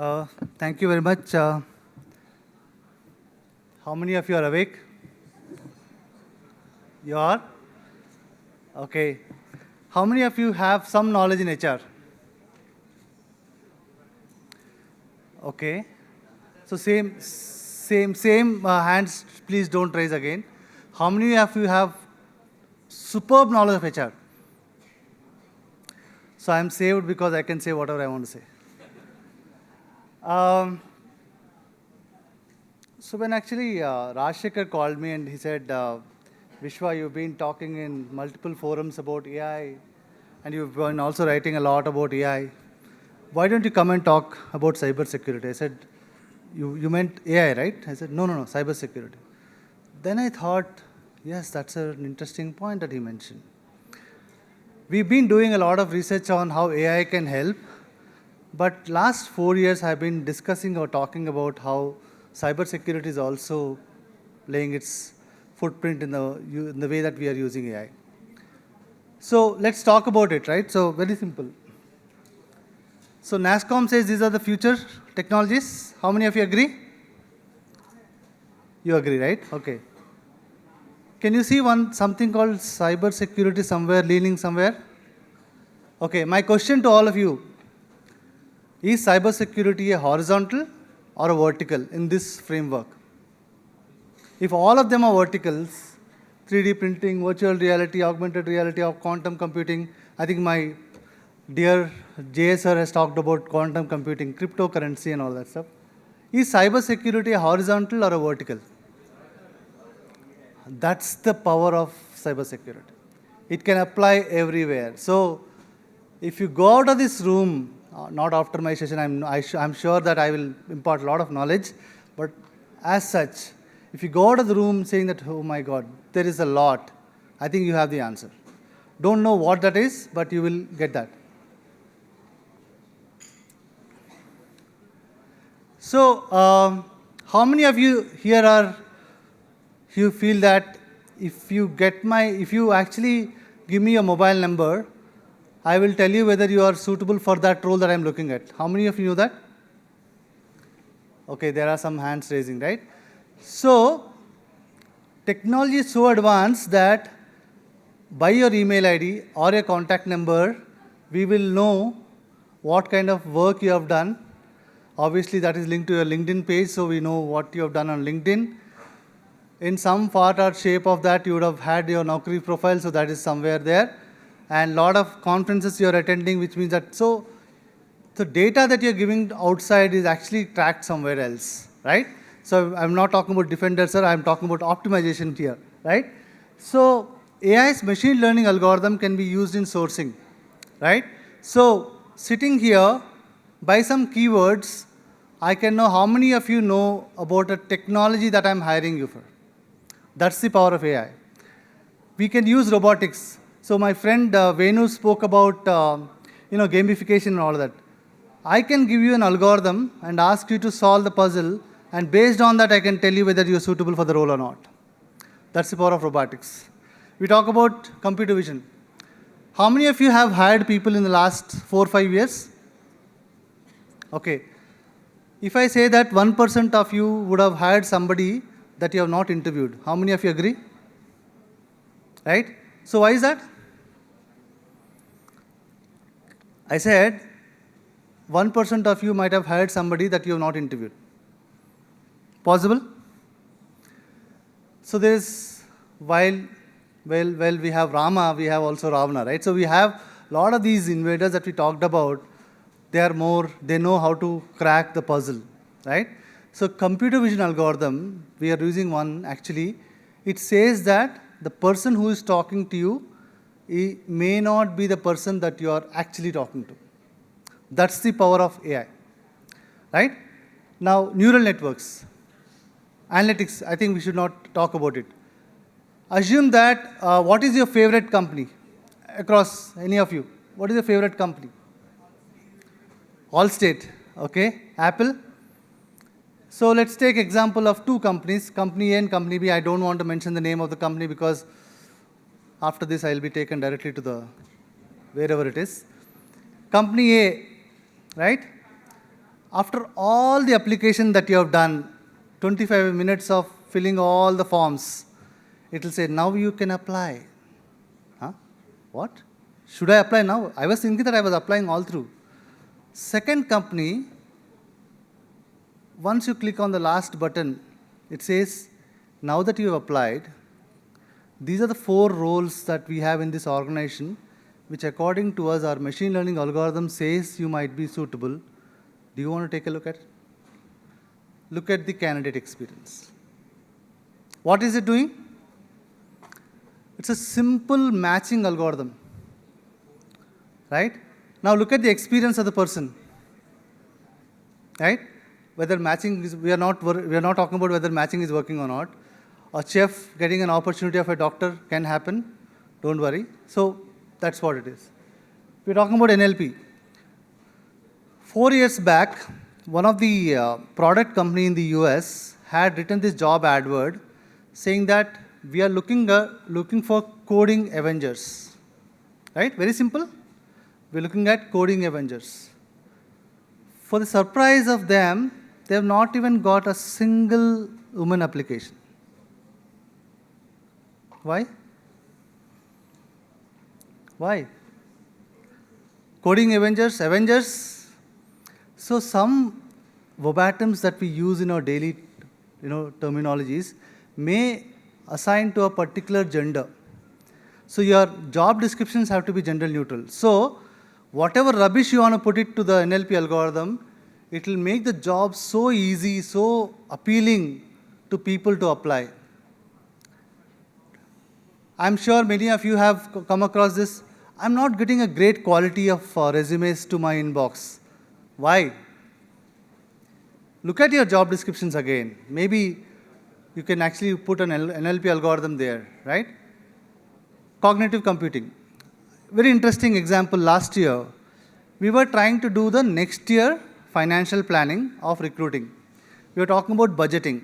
Uh, Thank you very much. How many of you are awake? You are? Okay. How many of you have some knowledge in HR? Okay. So same hands, please don't raise again. How many of you have superb knowledge of HR? So I'm saved because I can say whatever I want to say. So when actually Rajshekhar called me and he said, Vishwa, you've been talking in multiple forums about AI and you've been also writing a lot about AI. Why don't you come and talk about cybersecurity? I said, you meant AI, right? I said, no, cybersecurity. Then I thought, yes, that's an interesting point that he mentioned. We've been doing a lot of research on how AI can help, but last 4 years I've been discussing or talking about how cybersecurity is also laying its footprint in the way that we are using AI. So let's talk about it, right? So very simple. So NASSCOM says these are the future technologies. How many of you agree? You agree, right? Okay. Can you see something called cybersecurity somewhere, leaning somewhere? Okay, my question to all of you, is cybersecurity a horizontal or a vertical in this framework? If all of them are verticals, 3D printing, virtual reality, augmented reality, or quantum computing, I think my dear JS sir has talked about quantum computing, cryptocurrency and all that stuff. Is cybersecurity a horizontal or a vertical? That's the power of cybersecurity. It can apply everywhere. So if you go out of this room, not after my session, I'm sure that I will impart a lot of knowledge, but as such, if you go out of the room saying that, oh my God, there is a lot, I think you have the answer. Don't know what that is, but you will get that. So, how many of you here you feel that if you actually give me a mobile number, I will tell you whether you are suitable for that role that I'm looking at. How many of you know that? Okay, there are some hands raising, right? So, technology is so advanced that by your email ID or a contact number, we will know what kind of work you have done. Obviously, that is linked to your LinkedIn page, so we know what you have done on LinkedIn. In some part or shape of that, you would have had your Naukri profile, so that is somewhere there. And a lot of conferences you're attending, which means that, so the data that you're giving outside is actually tracked somewhere else, right? So I'm not talking about Defender, sir, I'm talking about optimization here, right? So AI's machine learning algorithm can be used in sourcing, right? So sitting here, by some keywords, I can know how many of you know about a technology that I'm hiring you for. That's the power of AI. We can use robotics. So my friend Venu spoke about gamification and all that. I can give you an algorithm and ask you to solve the puzzle, and based on that, I can tell you whether you're suitable for the role or not. That's the power of robotics. We talk about computer vision. How many of you have hired people in the last 4 or 5 years? Okay. If I say that 1% of you would have hired somebody that you have not interviewed, how many of you agree? Right? So why is that? I said 1% of you might have hired somebody that you have not interviewed. Possible? So there's, while we have Rama, we have also Ravana, right? So we have a lot of these invaders that we talked about. They know how to crack the puzzle, right? So computer vision algorithm, we are using one actually. It says that the person who is talking to you may not be the person that you are actually talking to. That's the power of AI, right? Now, neural networks, analytics, I think we should not talk about it. Assume that, what is your favorite company across any of you? What is your favorite company? Allstate, okay? Apple. So let's take example of two companies, company A and company B. I don't want to mention the name of the company because after this I'll be taken directly to the wherever it is. Company A, right? After all the application that you have done, 25 minutes of filling all the forms, it will say, now you can apply. Huh? What? Should I apply now? I was thinking that I was applying all through. Second company, once you click on the last button, it says, now that you have applied, these are the 4 roles that we have in this organization, which according to us, our machine learning algorithm says you might be suitable. Do you want to take a look at it? Look at the candidate experience. What is it doing? It's a simple matching algorithm. Right? Now look at the experience of the person. Right? Whether matching is, we are not talking about whether matching is working or not. A chef getting an opportunity of a doctor can happen. Don't worry. So that's what it is. We're talking about NLP. 4 years back, one of the product company in the US had written this job advert saying that we are looking for coding Avengers. Right? Very simple. We're looking at coding Avengers. For the surprise of them, they have not even got a single woman application. Why? Why? Coding Avengers. So some verbatims that we use in our daily terminologies may assign to a particular gender. So your job descriptions have to be gender neutral. So whatever rubbish you want to put it to the NLP algorithm, it will make the job so easy, so appealing to people to apply. I'm sure many of you have come across this. I'm not getting a great quality of resumes to my inbox. Why? Look at your job descriptions again. Maybe you can actually put an NLP algorithm there, right? Cognitive computing. Very interesting example. Last year, we were trying to do the next year financial planning of recruiting. We were talking about budgeting.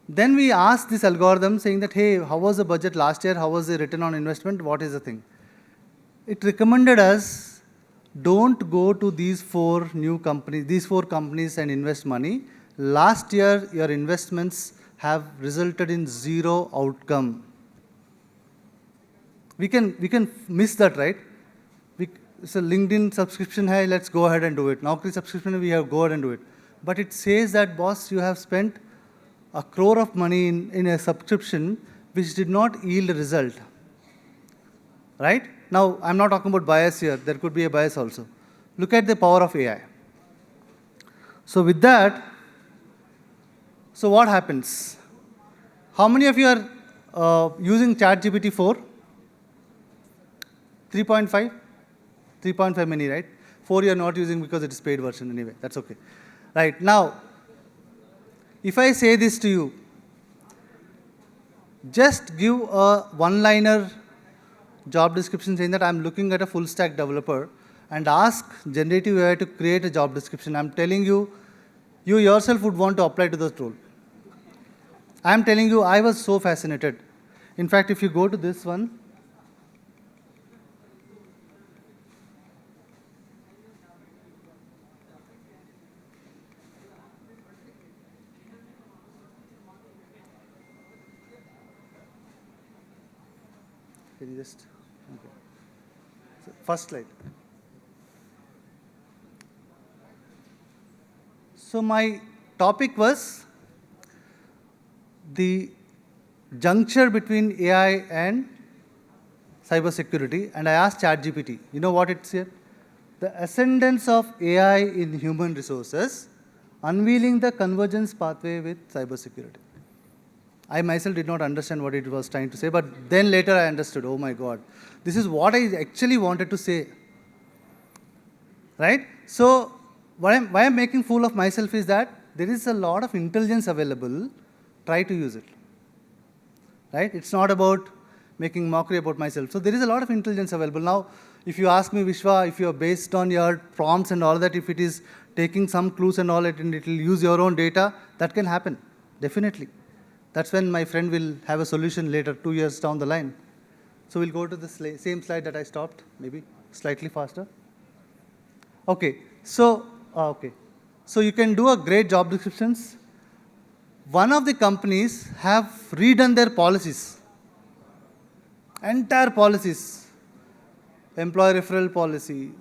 Then we asked this algorithm saying that, hey, how was the budget last year? How was the return on investment? What is the thing? It recommended us, don't go to these 4 companies and invest money. Last year, your investments have resulted in 0 outcome. We can miss that, right? It's a LinkedIn subscription, hey, let's go ahead and do it. Naukri subscription, we have go ahead and do it. But it says that, boss, you have spent 1 crore of money in a subscription which did not yield a result. Right? Now, I'm not talking about bias here. There could be a bias also. Look at the power of AI. So with that, so what happens? How many of you are using ChatGPT 4? 3.5? 3.5 many, right? 4 you are not using because it is paid version anyway. That's okay. Right. Now, if I say this to you, just give a one-liner job description saying that I'm looking at a full stack developer and ask generative AI to create a job description. I'm telling you, you yourself would want to apply to the role. I'm telling you, I was so fascinated. In fact, if you go to this one, can you just, okay. So first slide. So my topic was the juncture between AI and cybersecurity, and I asked ChatGPT, you know what it's here? The ascendance of AI in human resources, unveiling the convergence pathway with cybersecurity. I myself did not understand what it was trying to say, but then later I understood, oh my God, this is what I actually wanted to say. Right? So why I'm making fool of myself is that there is a lot of intelligence available, try to use it. Right? It's not about making mockery about myself. So there is a lot of intelligence available. Now, if you ask me, Vishwa, if you're based on your prompts and all that, if it is taking some clues and all that, and it will use your own data, that can happen, definitely. That's when my friend will have a solution later, 2 years down the line. So we'll go to the same slide that I stopped, maybe slightly faster. Okay, so, okay. So you can do a great job descriptions. One of the companies have redone their policies, entire policies, employee referral policy,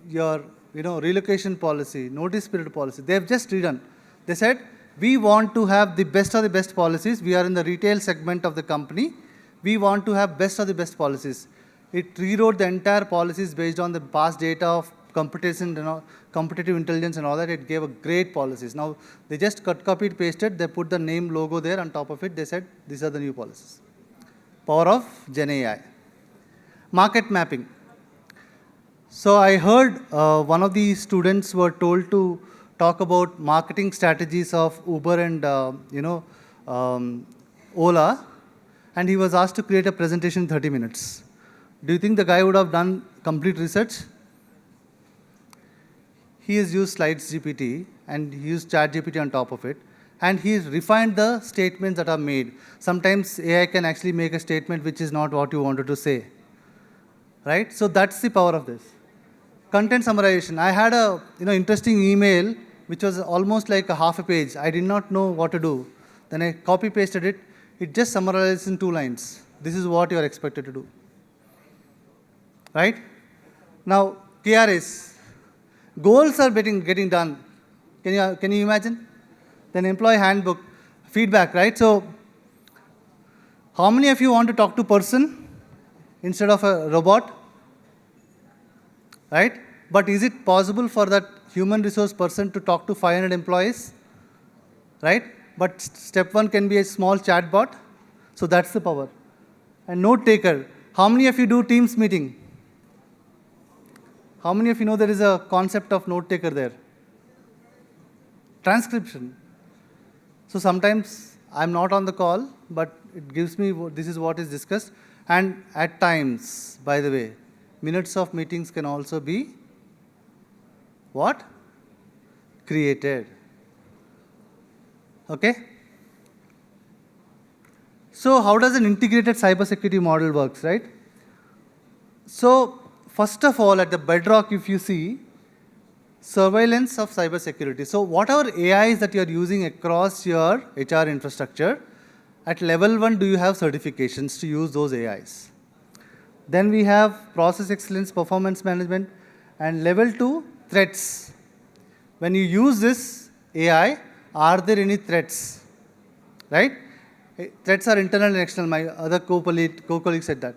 your relocation policy, notice period policy. They have just redone. They said, we want to have the best of the best policies. We are in the retail segment of the company. We want to have best of the best policies. It rewrote the entire policies based on the past data of competition, competitive intelligence and all that. It gave a great policies. Now, they just copied, pasted. They put the name logo there on top of it. They said, these are the new policies. Power of Gen AI. Market mapping. So I heard one of the students were told to talk about marketing strategies of Uber and Ola, and he was asked to create a presentation in 30 minutes. Do you think the guy would have done complete research? He has used Slides GPT and he used Chat GPT on top of it, and he refined the statements that are made. Sometimes AI can actually make a statement which is not what you wanted to say, right? So that's the power of this. Content summarization. I had a interesting email which was almost like a half a page. I did not know what to do. Then I copy pasted it. It just summarizes in 2 lines. This is what you are expected to do, right? Now KRAs, goals are getting done. Can you imagine? Then employee handbook, feedback, right? So how many of you want to talk to person instead of a robot? Right? But is it possible for that human resource person to talk to 500 employees? Right? But step 1 can be a small chatbot. So that's the power. And note taker. How many of you do Teams meeting? How many of you know there is a concept of note taker there? Transcription. So sometimes I'm not on the call, but it gives me this is what is discussed. And at times, by the way, minutes of meetings can also be what? Created. Okay? So how does an integrated cybersecurity model works, right? So first of all, at the bedrock, if you see, surveillance of cybersecurity. So whatever AIs that you are using across your HR infrastructure, at level 1, do you have certifications to use those AIs? Then we have process excellence, performance management, and level 2, threats. When you use this AI, are there any threats? Right? Threats are internal and external. My other co-colleague said that.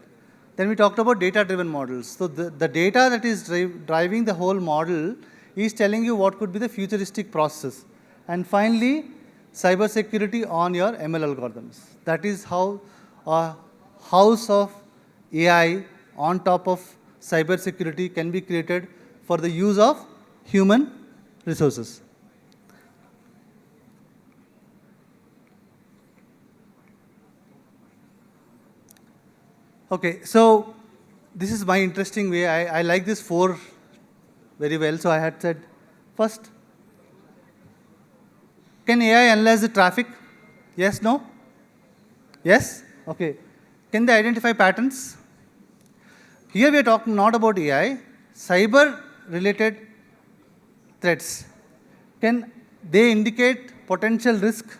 Then we talked about data-driven models. So the data that is driving the whole model is telling you what could be the futuristic process. And finally, cybersecurity on your ML algorithms. That is how a house of AI on top of cybersecurity can be created for the use of human resources. Okay, so this is my interesting way. I like this 4 very well. So I had said, first, can AI analyze the traffic? Yes, no? Yes? Okay. Can they identify patterns? Here we are talking not about AI, cyber-related threats. Can they indicate potential risk?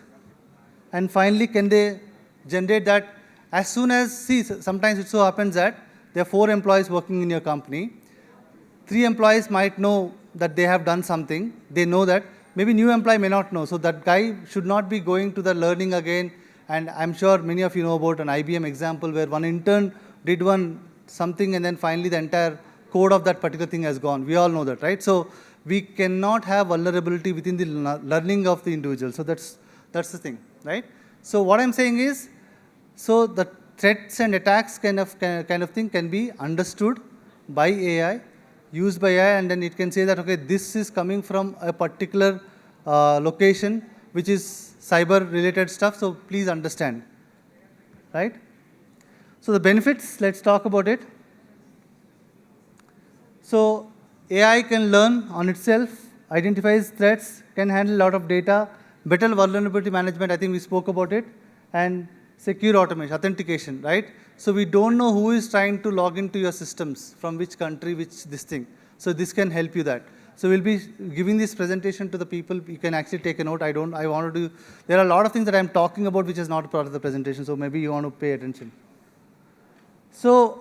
And finally, can they generate that as soon as, see, sometimes it so happens that there are 4 employees working in your company. 3 employees might know that they have done something. They know that. Maybe new employee may not know. So that guy should not be going to the learning again. And I'm sure many of you know about an IBM example where one intern did something and then finally the entire code of that particular thing has gone. We all know that, right? So we cannot have vulnerability within the learning of the individual. So that's the thing, right? So what I'm saying is, so the threats and attacks kind of thing can be understood by AI, used by AI, and then it can say that, okay, this is coming from a particular location, which is cyber-related stuff, so please understand, right? So the benefits, let's talk about it. So AI can learn on itself, identifies threats, can handle a lot of data, better vulnerability management, I think we spoke about it, and secure automation, authentication, right? So we don't know who is trying to log into your systems, from which country, which this thing. So this can help you that. So we'll be giving this presentation to the people. You can actually take a note. I want to do, there are a lot of things that I'm talking about which is not part of the presentation, so maybe you want to pay attention. So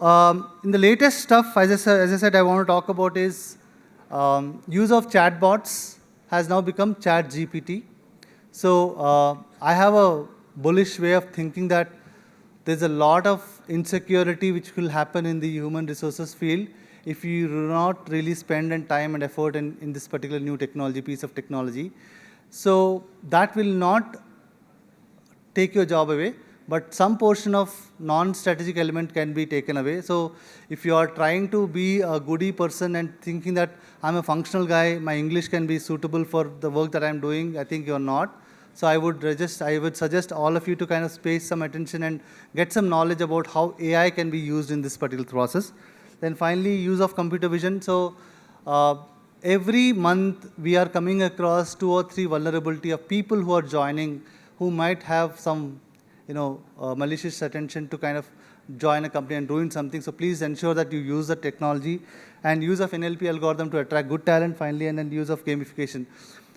in the latest stuff, as I said, I want to talk about is use of chatbots has now become Chat GPT. So I have a bullish way of thinking that there's a lot of insecurity which will happen in the human resources field if you do not really spend time and effort in this particular new technology, piece of technology. So that will not take your job away, but some portion of non-strategic element can be taken away. So if you are trying to be a goody person and thinking that I'm a functional guy, my English can be suitable for the work that I'm doing, I think you're not. So I would suggest all of you to kind of pay some attention and get some knowledge about how AI can be used in this particular process. Then finally, use of computer vision. So every month we are coming across 2 or 3 vulnerability of people who are joining who might have some malicious attention to kind of join a company and doing something. So please ensure that you use the technology and use of NLP algorithm to attract good talent finally, and then use of gamification.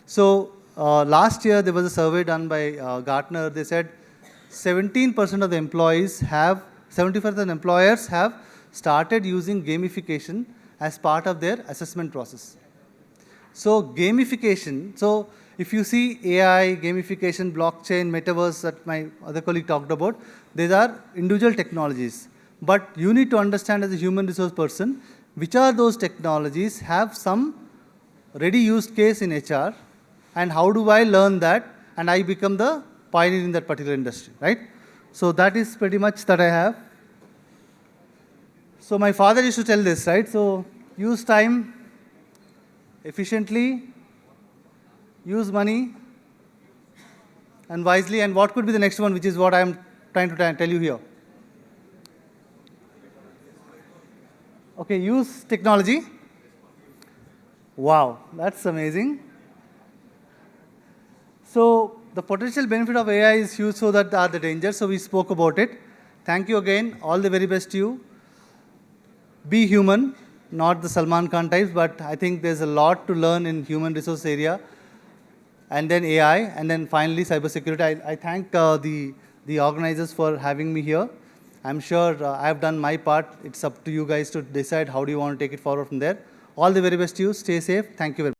So last year there was a survey done by Gartner. They said 17% of the employees have, 70% of the employers have started using gamification as part of their assessment process. So gamification, so if you see AI, gamification, blockchain, metaverse that my other colleague talked about, these are individual technologies. But you need to understand as a human resource person, which are those technologies have some ready use case in HR, and how do I learn that and I become the pioneer in that particular industry, right? So that is pretty much that I have. So my father used to tell this, right? So use time efficiently, use money and wisely, and what could be the next one, which is what I'm trying to tell you here. Okay, use technology. Wow, that's amazing. So the potential benefit of AI is huge, so that are the dangers. So we spoke about it. Thank you again. All the very best to you. Be human, not the Salman Khan types, but I think there's a lot to learn in human resource area. And then AI, and then finally cybersecurity. I thank the organizers for having me here. I'm sure I've done my part. It's up to you guys to decide how do you want to take it forward from there. All the very best to you. Stay safe. Thank you very much.